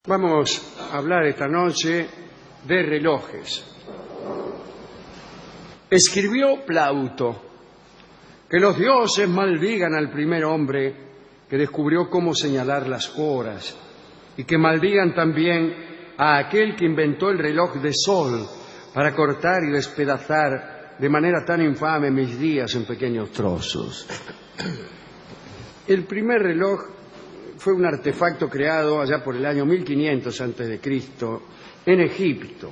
Vamos a hablar esta noche de relojes. Escribió Plauto que los dioses maldigan al primer hombre que descubrió cómo señalar las horas y que maldigan también a aquel que inventó el reloj de sol para cortar y despedazar de manera tan infame mis días en pequeños trozos. El primer reloj fue un artefacto creado allá por el año 1500 a.C. en Egipto.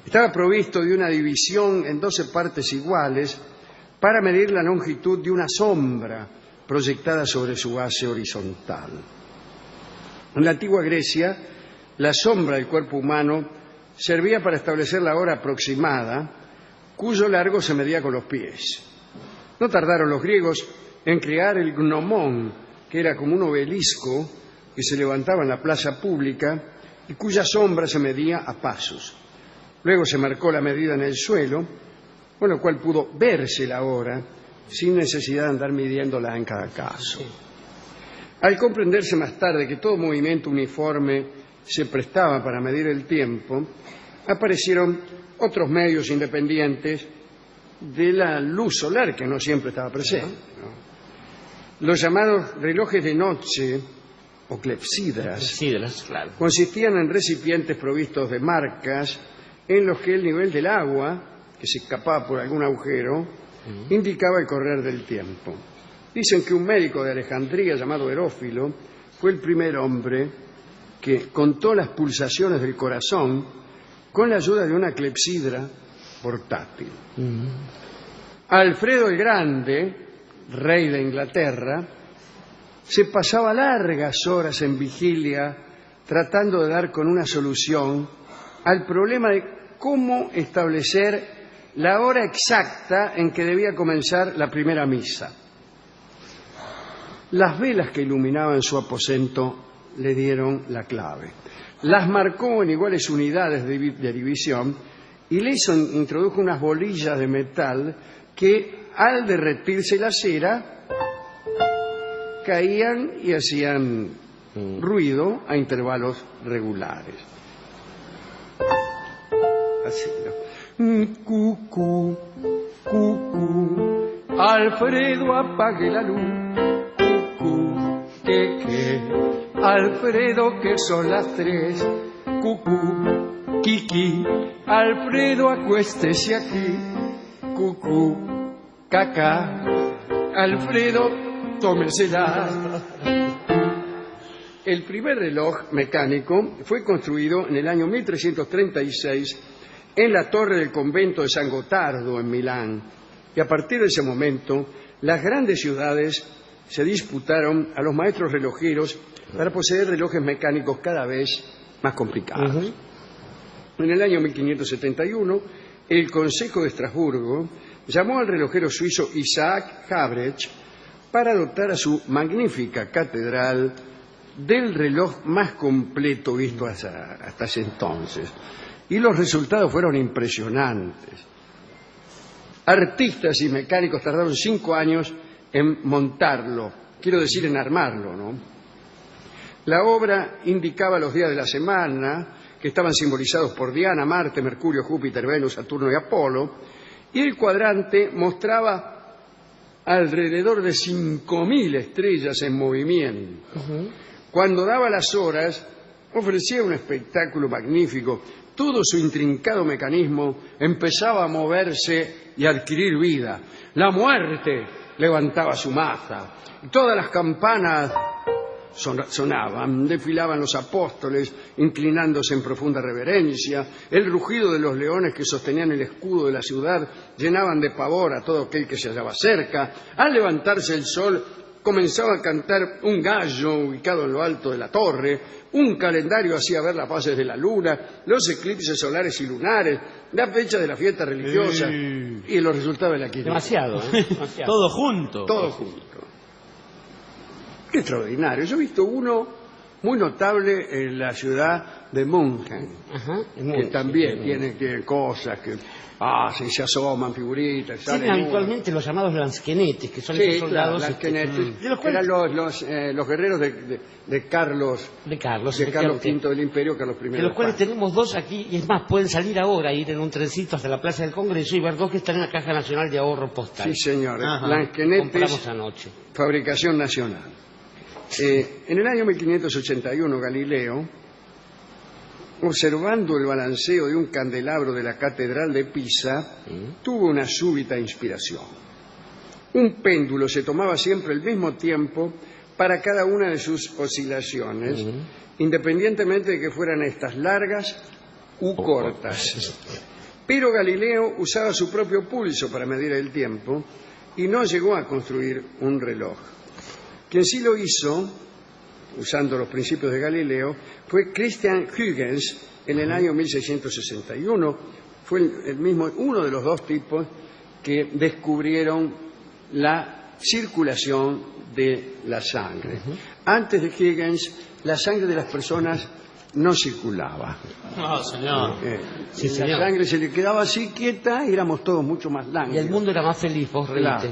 Estaba provisto de una división en 12 partes iguales para medir la longitud de una sombra proyectada sobre su base horizontal. En la antigua Grecia, la sombra del cuerpo humano servía para establecer la hora aproximada, cuyo largo se medía con los pies. No tardaron los griegos en crear el gnomón, que era como un obelisco que se levantaba en la plaza pública y cuya sombra se medía a pasos. Luego se marcó la medida en el suelo, con lo cual pudo verse la hora sin necesidad de andar midiéndola en cada caso. Al comprenderse más tarde que todo movimiento uniforme se prestaba para medir el tiempo, aparecieron otros medios independientes de la luz solar, que no siempre estaba presente, ¿no? Los llamados relojes de noche, o clepsidras, claro, consistían en recipientes provistos de marcas en los que el nivel del agua, que se escapaba por algún agujero, indicaba el correr del tiempo. Dicen que un médico de Alejandría llamado Herófilo fue el primer hombre que contó las pulsaciones del corazón con la ayuda de una clepsidra portátil. Alfredo el Grande, rey de Inglaterra, se pasaba largas horas en vigilia tratando de dar con una solución al problema de cómo establecer la hora exacta en que debía comenzar la primera misa. Las velas que iluminaban su aposento le dieron la clave. Las marcó en iguales unidades de división y le introdujo unas bolillas de metal que, al derretirse la cera, caían y hacían ruido a intervalos regulares. Así, ¿no? Cucú, cucú, Alfredo apague la luz. Cucú, que, Alfredo que son las 3. Cucú, Kiki, Alfredo acuéstese aquí. Cucú, Cacá, Alfredo tómesela. El primer reloj mecánico fue construido en el año 1336 en la torre del convento de San Gotardo en Milán, y a partir de ese momento las grandes ciudades se disputaron a los maestros relojeros para poseer relojes mecánicos cada vez más complicados. En el año 1571, el Consejo de Estrasburgo llamó al relojero suizo Isaac Habrecht para dotar a su magnífica catedral del reloj más completo visto hasta ese entonces. Y los resultados fueron impresionantes. Artistas y mecánicos tardaron 5 años en montarlo, quiero decir en armarlo, ¿no? La obra indicaba los días de la semana, que estaban simbolizados por Diana, Marte, Mercurio, Júpiter, Venus, Saturno y Apolo, y el cuadrante mostraba alrededor de 5.000 estrellas en movimiento. Cuando daba las horas, ofrecía un espectáculo magnífico. Todo su intrincado mecanismo empezaba a moverse y a adquirir vida. La muerte levantaba su maza. Todas las campanas sonaban, desfilaban los apóstoles, inclinándose en profunda reverencia. El rugido de los leones que sostenían el escudo de la ciudad llenaban de pavor a todo aquel que se hallaba cerca. Al levantarse el sol, comenzaba a cantar un gallo ubicado en lo alto de la torre. Un calendario hacía ver las fases de la luna, los eclipses solares y lunares, la fecha de la fiesta religiosa y los resultados de la quiniela. Demasiado. Todo junto. Todo junto. Qué extraordinario. Yo he visto uno muy notable en la ciudad de München, que también tiene cosas que se asoman figuritas. Tienen habitualmente los llamados lansquenetes, que son estos soldados de los cuales eran los guerreros de Carlos V del Imperio, Carlos I. De los cuales tenemos dos aquí, y es más, pueden salir ahora, ir en un trencito hasta la Plaza del Congreso y ver dos que están en la Caja Nacional de Ahorro Postal. Sí, señor, lansquenetes, compramos anoche. Fabricación nacional. En el año 1581, Galileo, observando el balanceo de un candelabro de la Catedral de Pisa, tuvo una súbita inspiración. Un péndulo se tomaba siempre el mismo tiempo para cada una de sus oscilaciones, independientemente de que fueran estas largas u cortas. Pero Galileo usaba su propio pulso para medir el tiempo y no llegó a construir un reloj. Quien sí lo hizo, usando los principios de Galileo, fue Christian Huygens en el año 1661. Fue uno de los dos tipos que descubrieron la circulación de la sangre. Antes de Huygens, la sangre de las personas no circulaba. No, señor. La sangre se le quedaba así quieta y éramos todos mucho más lánguidos. Y el mundo era más feliz, vos reíste.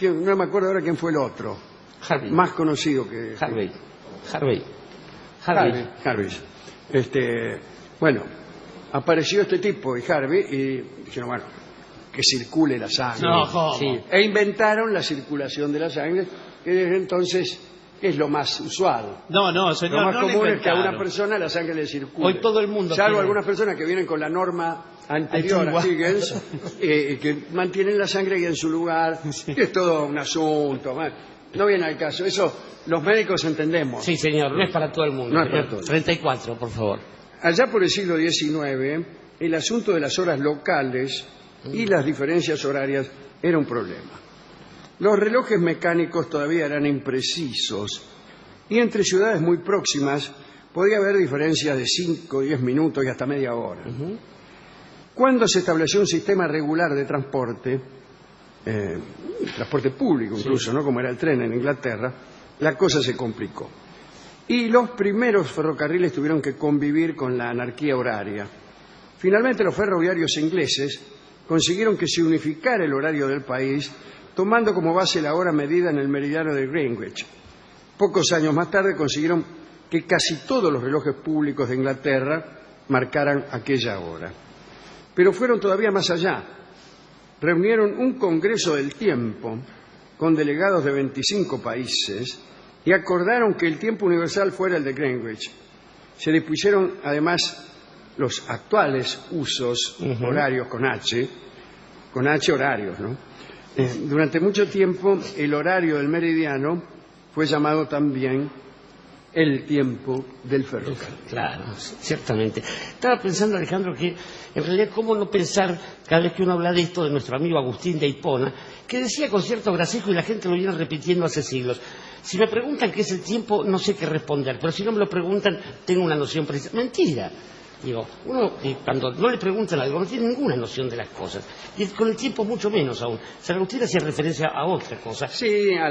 No me acuerdo ahora quién fue el otro. Harvey. Más conocido que... Harvey. Bueno, apareció este tipo, y Harvey, y dijeron, bueno, que circule la sangre. No, ¿cómo? Sí. E inventaron la circulación de la sangre, que desde entonces es lo más usual. No, señor, lo más no común es que a una persona la sangre le circule. Hoy todo el mundo salvo quiere. algunas personas que vienen con la norma anterior a Higgins, que mantienen la sangre ahí en su lugar, que es todo un asunto. No viene al caso. Eso los médicos entendemos. Sí, señor, no es para todo el mundo. No es para todo. 34, por favor. Allá por el siglo XIX, el asunto de las horas locales y las diferencias horarias era un problema. Los relojes mecánicos todavía eran imprecisos y entre ciudades muy próximas podía haber diferencias de 5, 10 minutos y hasta media hora. Cuando se estableció un sistema regular de transporte público incluso, ¿no? Como era el tren en Inglaterra, la cosa se complicó. Y los primeros ferrocarriles tuvieron que convivir con la anarquía horaria. Finalmente los ferroviarios ingleses consiguieron que se unificara el horario del país, tomando como base la hora medida en el meridiano de Greenwich. Pocos años más tarde consiguieron que casi todos los relojes públicos de Inglaterra marcaran aquella hora. Pero fueron todavía más allá. Reunieron un Congreso del Tiempo con delegados de 25 países y acordaron que el tiempo universal fuera el de Greenwich. Se dispusieron además los actuales usos horarios con H horarios, ¿no? Durante mucho tiempo el horario del meridiano fue llamado también el tiempo del ferrocarril. Claro, ciertamente. Estaba pensando, Alejandro, que en realidad cómo no pensar cada vez que uno habla de esto de nuestro amigo Agustín de Hipona, que decía con cierto gracejo y la gente lo viene repitiendo hace siglos. Si me preguntan qué es el tiempo, no sé qué responder, pero si no me lo preguntan, tengo una noción precisa. Mentira. Digo, uno cuando no le preguntan algo no tiene ninguna noción de las cosas. Y con el tiempo mucho menos aún. San Agustín hacía referencia a otra cosa. Sí, a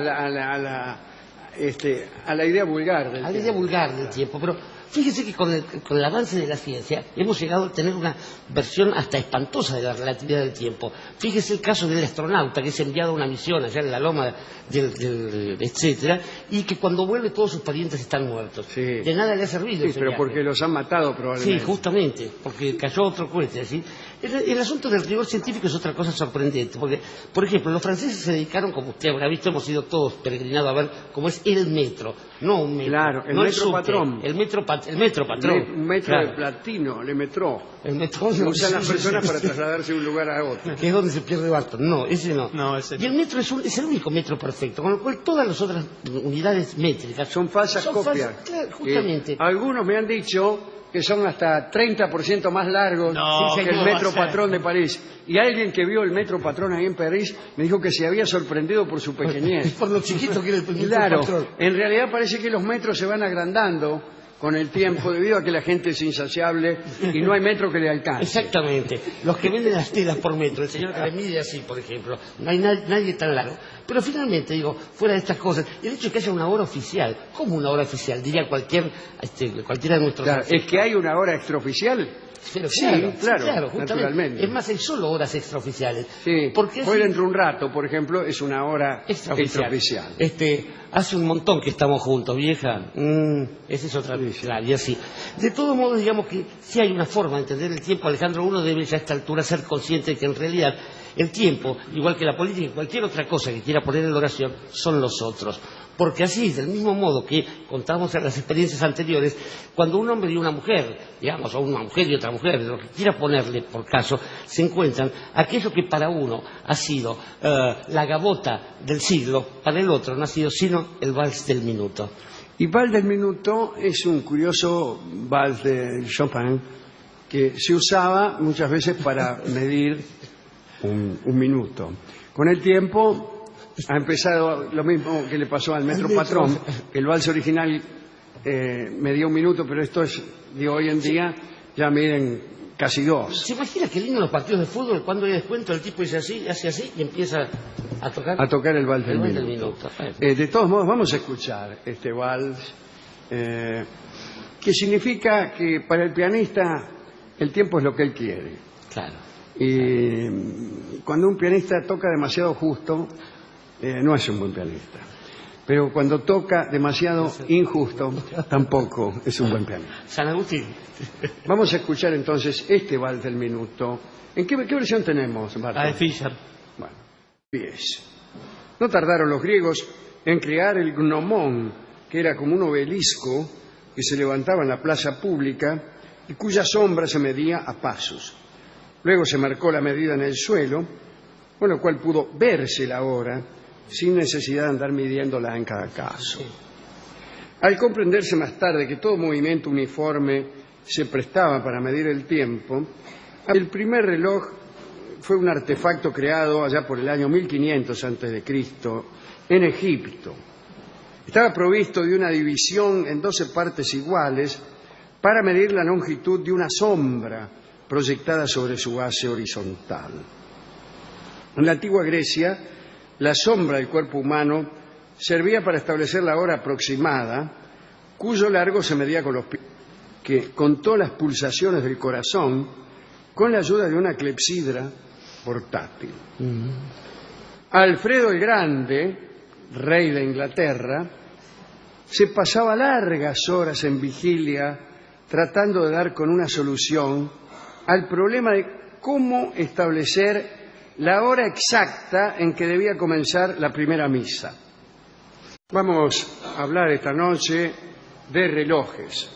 la idea vulgar del tiempo. A la idea vulgar del tiempo, pero fíjese que con el avance de la ciencia hemos llegado a tener una versión hasta espantosa de la relatividad del tiempo. Fíjese el caso del astronauta que es enviado a una misión allá en la loma etcétera, y que cuando vuelve todos sus parientes están muertos. Sí. De nada le ha servido. Sí, pero viaje. porque los han matado probablemente. Sí, justamente, porque cayó otro cohete, ¿sí? El asunto del rigor científico es otra cosa sorprendente, porque, por ejemplo, los franceses se dedicaron, como usted habrá visto, hemos ido todos peregrinados a ver cómo es el metro, no un metro. Claro, el no metro subte, patrón. El metro patrón. Un metro claro. de platino, le metró. El metro Lo usan las personas para trasladarse de un lugar a otro. Que es donde se pierde Barton. No, ese no. No, ese no. Y el metro es el único metro perfecto, con lo cual todas las otras unidades métricas Son falsas copias. Claro, justamente. Algunos me han dicho que son hasta 30% más largos No, que el ¿cómo va metro a ser? patrón de París. Y alguien que vio el metro patrón ahí en París me dijo que se había sorprendido por su pequeñez. Por lo chiquito que era el metro Claro, patrón. en realidad parece que los metros se van agrandando con el tiempo debido a que la gente es insaciable y no hay metro que le alcance. Exactamente. Los que venden las telas por metro, el señor que le mide así, por ejemplo, no hay nadie tan largo. Pero finalmente, digo, fuera de estas cosas, el hecho de que haya una hora oficial, ¿cómo una hora oficial? Diría cualquiera de nuestros... Claro, es que hay una hora extraoficial. Pero Sí, claro, naturalmente. Es más, hay solo horas extraoficiales. Sí, Porque hoy dentro de un rato, por ejemplo, es una hora extraoficial. Hace un montón que estamos juntos, vieja. Esa es otra vez. Claro, y así. De todos modos, digamos que si hay una forma de entender el tiempo, Alejandro, uno debe ya a esta altura ser consciente de que en realidad el tiempo, igual que la política y cualquier otra cosa que quiera poner en oración, son los otros. Porque así, del mismo modo que contamos en las experiencias anteriores, cuando un hombre y una mujer, digamos, o una mujer y otra mujer, lo que quiera ponerle por caso, se encuentran, aquello que para uno ha sido la gavota del siglo, para el otro no ha sido sino el vals del minuto. Y vals del minuto es un curioso vals de Chopin que se usaba muchas veces para medir un minuto. Con el tiempo ha empezado lo mismo que le pasó al metro patrón. El vals original medía un minuto, pero esto es de hoy en día, ya miden casi 2. ¿Se imagina qué lindo los partidos de fútbol cuando hay descuento el tipo dice así, hace así y empieza a tocar el vals del minuto? De todos modos, vamos a escuchar este vals, que significa que para el pianista el tiempo es lo que él quiere. Claro. Y cuando un pianista toca demasiado justo, no es un buen pianista. Pero cuando toca demasiado injusto, tampoco es un buen pianista. San Agustín. Vamos a escuchar entonces este vals del minuto. ¿En qué versión tenemos, Marta? La de Fischer. Bueno, 10. No tardaron los griegos en crear el gnomón, que era como un obelisco que se levantaba en la plaza pública y cuya sombra se medía a pasos. Luego se marcó la medida en el suelo, con lo cual pudo verse la hora sin necesidad de andar midiéndola en cada caso. Sí. Al comprenderse más tarde que todo movimiento uniforme se prestaba para medir el tiempo, el primer reloj fue un artefacto creado allá por el año 1500 a.C. en Egipto. Estaba provisto de una división en 12 partes iguales para medir la longitud de una sombra proyectada sobre su base horizontal. En la antigua Grecia, la sombra del cuerpo humano servía para establecer la hora aproximada, cuyo largo se medía con los pies, que contó las pulsaciones del corazón con la ayuda de una clepsidra portátil. Alfredo el Grande, rey de Inglaterra, se pasaba largas horas en vigilia tratando de dar con una solución al problema de cómo establecer la hora exacta en que debía comenzar la primera misa. Vamos a hablar esta noche de relojes.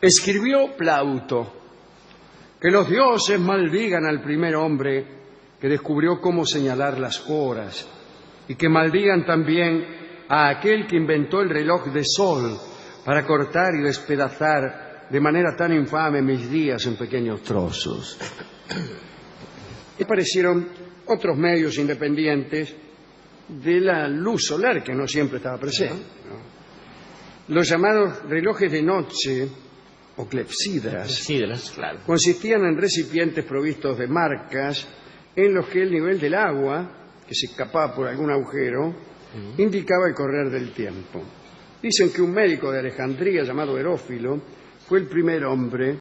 Escribió Plauto que los dioses maldigan al primer hombre que descubrió cómo señalar las horas y que maldigan también a aquel que inventó el reloj de sol para cortar y despedazar de manera tan infame mis días en pequeños trozos. Y aparecieron otros medios independientes de la luz solar, que no siempre estaba presente, ¿no? Los llamados relojes de noche, o clepsidras, claro, consistían en recipientes provistos de marcas en los que el nivel del agua, que se escapaba por algún agujero, indicaba el correr del tiempo. Dicen que un médico de Alejandría llamado Herófilo fue el primer hombre